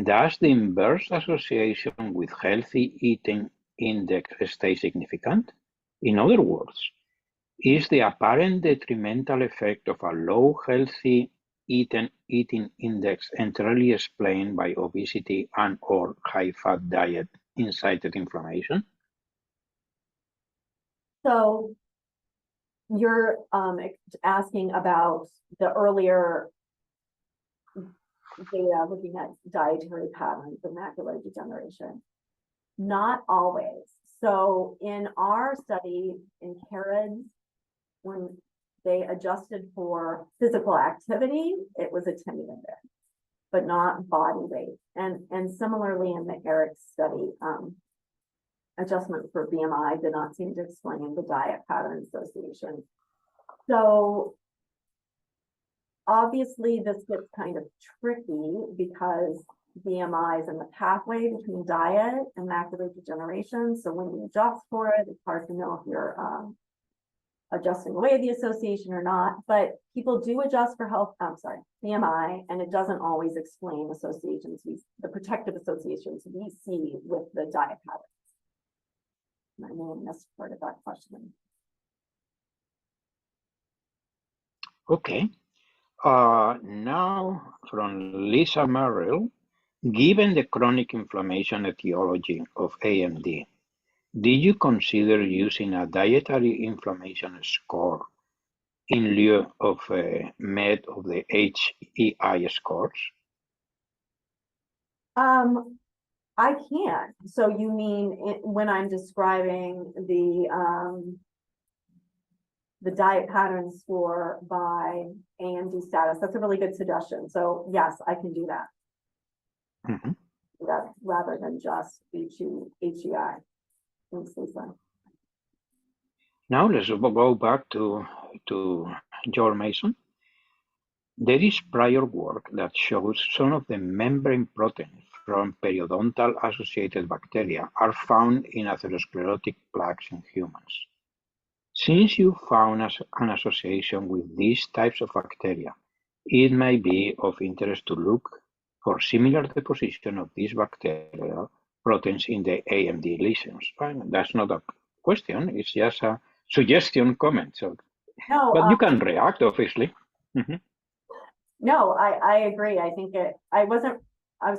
[SPEAKER 1] does the inverse association with healthy eating index stay significant? In other words, is the apparent detrimental effect of a low healthy eating index entirely explained by obesity and/or high-fat diet incited inflammation?
[SPEAKER 2] So you're asking about the earlier data looking at dietary patterns and macular degeneration. Not always. So in our study in CARIDS, when they adjusted for physical activity, it was attenuated, but not body weight. And similarly in the ERIC study, adjustment for BMI did not seem to explain the diet pattern association. So obviously this gets kind of tricky because BMI is in the pathway between diet and macular degeneration. So when you adjust for it, it's hard to know if you're adjusting away the association or not, but people do adjust for BMI, and it doesn't always explain associations, the protective associations we see with the diet patterns. I may have missed part of that question.
[SPEAKER 1] Okay. Now from Lisa Merrill, given the chronic inflammation etiology of AMD, did you consider using a dietary inflammation score in lieu of a MET of the HEI scores?
[SPEAKER 2] I can't. So you mean when I'm describing the diet pattern score by AMD status? That's a really good suggestion. So yes, I can do that.
[SPEAKER 1] Mm-hmm.
[SPEAKER 2] That rather than just HEI. Thanks, Lisa.
[SPEAKER 1] Now let's go back to Joel Mason. There is prior work that shows some of the membrane proteins from periodontal-associated bacteria are found in atherosclerotic plaques in humans. Since you found an association with these types of bacteria, it may be of interest to look for similar deposition of these bacterial proteins in the AMD lesions. That's not a question, it's just a suggestion comment. So,
[SPEAKER 2] no,
[SPEAKER 1] but you can react, obviously. Mm-hmm.
[SPEAKER 2] No, I agree. I think I was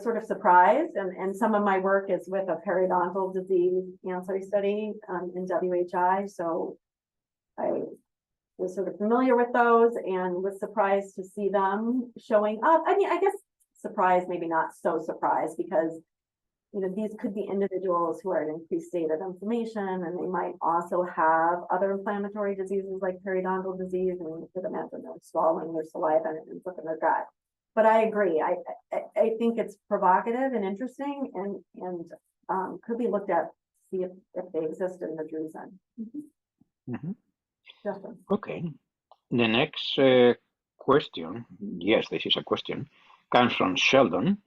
[SPEAKER 2] sort of surprised, and some of my work is with a periodontal disease ancillary study in WHI. So I was sort of familiar with those and was surprised to see them showing up. I mean, I guess surprised, maybe not so surprised, because these could be individuals who are at increased state of inflammation, and they might also have other inflammatory diseases like periodontal disease, and you could imagine them swallowing their saliva and ends up in their gut. But I agree. I think it's provocative and interesting, and could be looked at, see if they exist in the drusen. Mm-hmm.
[SPEAKER 1] Mm-hmm.
[SPEAKER 2] Justin.
[SPEAKER 1] Okay. The next question, yes, this is a question, comes from Sheldon.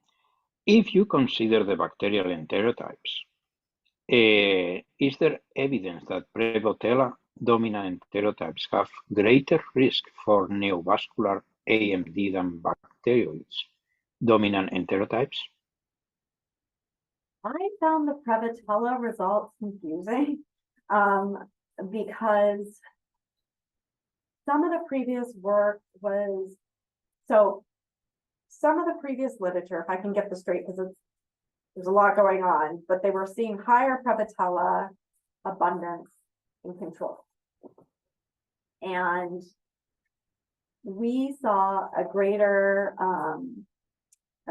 [SPEAKER 1] If you consider the bacterial enterotypes, is there evidence that Prevotella dominant enterotypes have greater risk for neovascular AMD than bacteroids dominant enterotypes?
[SPEAKER 2] I found the Prevotella results confusing because some of the previous work was, so some of the previous literature, if I can get this straight, because there's a lot going on, but they were seeing higher Prevotella abundance in control. And we saw a greater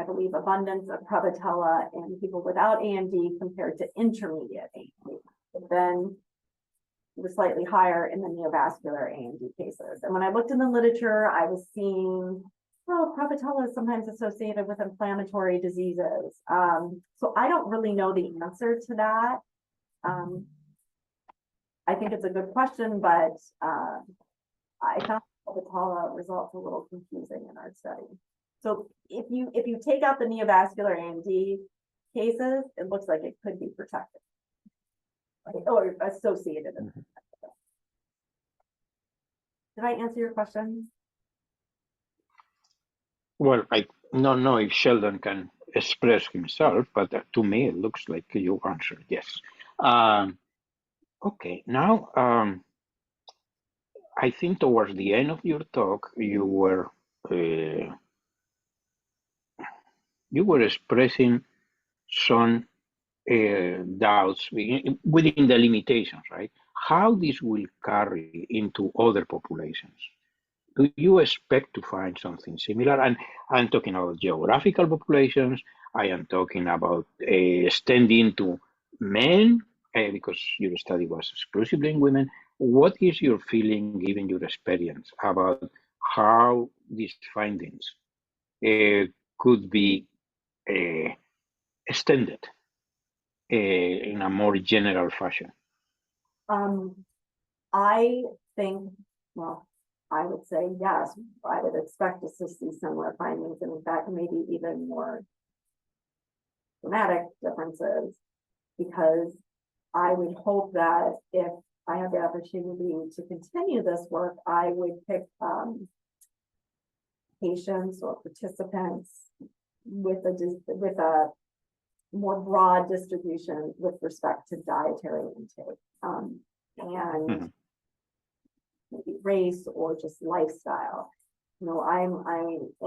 [SPEAKER 2] I believe, abundance of Prevotella in people without AMD compared to intermediate AMD. But then it was slightly higher in the neovascular AMD cases. And when I looked in the literature, I was seeing, well, Prevotella is sometimes associated with inflammatory diseases. So I don't really know the answer to that. I think it's a good question, but I found Prevotella results a little confusing in our study. So if you take out the neovascular AMD cases, it looks like it could be protected, right? Or associated. Did I answer your question?
[SPEAKER 1] Well, I don't know if Sheldon can express himself, but to me it looks like you answered yes. Okay, now I think towards the end of your talk you were expressing some doubts within the limitations, right? How this will carry into other populations? Do you expect to find something similar? And I'm talking about geographical populations. I am talking about extending to men, because your study was exclusively in women. What is your feeling, given your experience, about how these findings could be extended in a more general fashion?
[SPEAKER 2] I think, well, I would say yes, I would expect us to see similar findings, and in fact, maybe even more dramatic differences, because I would hope that if I have the opportunity to continue this work, I would pick patients or participants with a more broad distribution with respect to dietary intake, and maybe race or just lifestyle. You know, I'm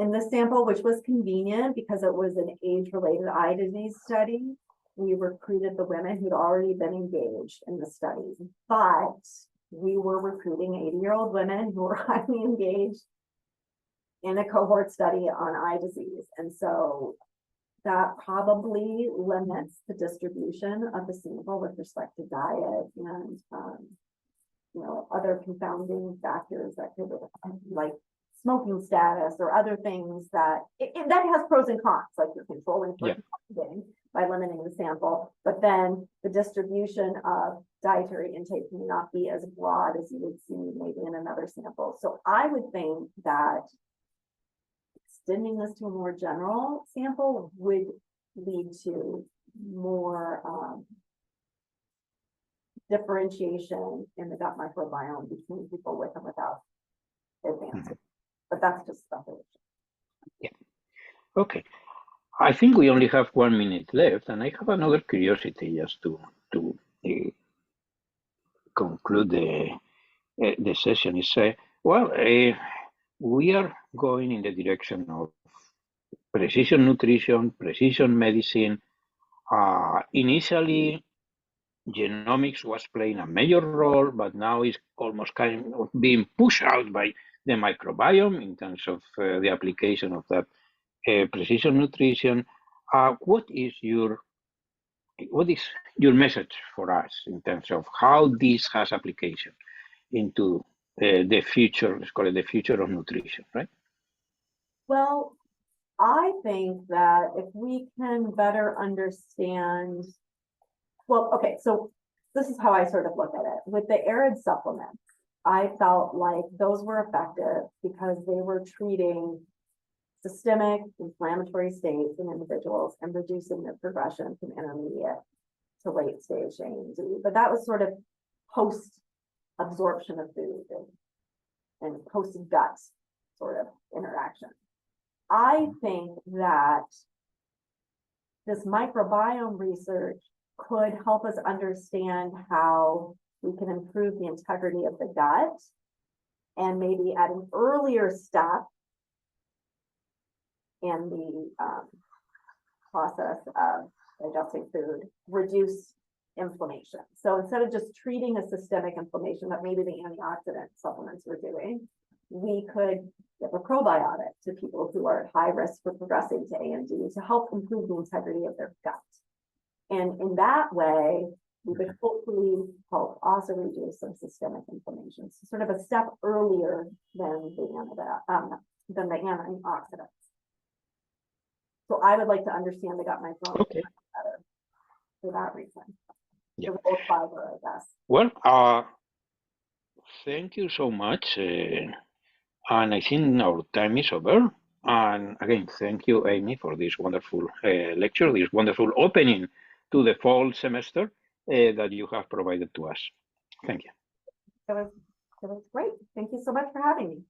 [SPEAKER 2] in the sample, which was convenient because it was an age-related eye disease study. We recruited the women who'd already been engaged in the studies, but we were recruiting 80-year-old women who were highly engaged in a cohort study on eye disease. And so that probably limits the distribution of the sample with respect to diet and you know, other confounding factors that could, like smoking status or other things that that has pros and cons, like you're controlling for by limiting the sample, but then the distribution of dietary intake may not be as broad as you would see maybe in another sample. So I would think that extending this to a more general sample would lead to more differentiation in the gut microbiome between people with and without advances. But that's just speculation.
[SPEAKER 1] Yeah. Okay. I think we only have 1 minute left, and I have another curiosity just to conclude the session. Is we are going in the direction of precision nutrition, precision medicine. Initially, genomics was playing a major role, but now it's almost kind of being pushed out by the microbiome in terms of the application of that precision nutrition. What is your message for us in terms of how this has application into the future? Let's call it the future of nutrition, right?
[SPEAKER 2] Well, I think that if we can better understand, well, okay, so this is how I sort of look at it. With the arid supplements, I felt like those were effective because they were treating systemic inflammatory states in individuals and reducing their progression from intermediate to late stage AMD. But that was sort of post absorption of food and post gut sort of interaction. I think that this microbiome research could help us understand how we can improve the integrity of the gut, and maybe at an earlier step in the process of digesting food, reduce inflammation. So instead of just treating a systemic inflammation that maybe the antioxidant supplements were doing, we could give a probiotic to people who are at high risk for progressing to AMD to help improve the integrity of their gut. And in that way, we could hopefully help also reduce some systemic inflammation. So sort of a step earlier than the antioxidants. So I would like to understand the gut microbiome better for that reason.
[SPEAKER 1] Yeah.
[SPEAKER 2] So both fiber, I guess.
[SPEAKER 1] Well, thank you so much. And I think our time is over. And again, thank you, Amy, for this wonderful lecture, this wonderful opening to the fall semester that you have provided to us. Thank you.
[SPEAKER 2] That was great. Thank you so much for having me.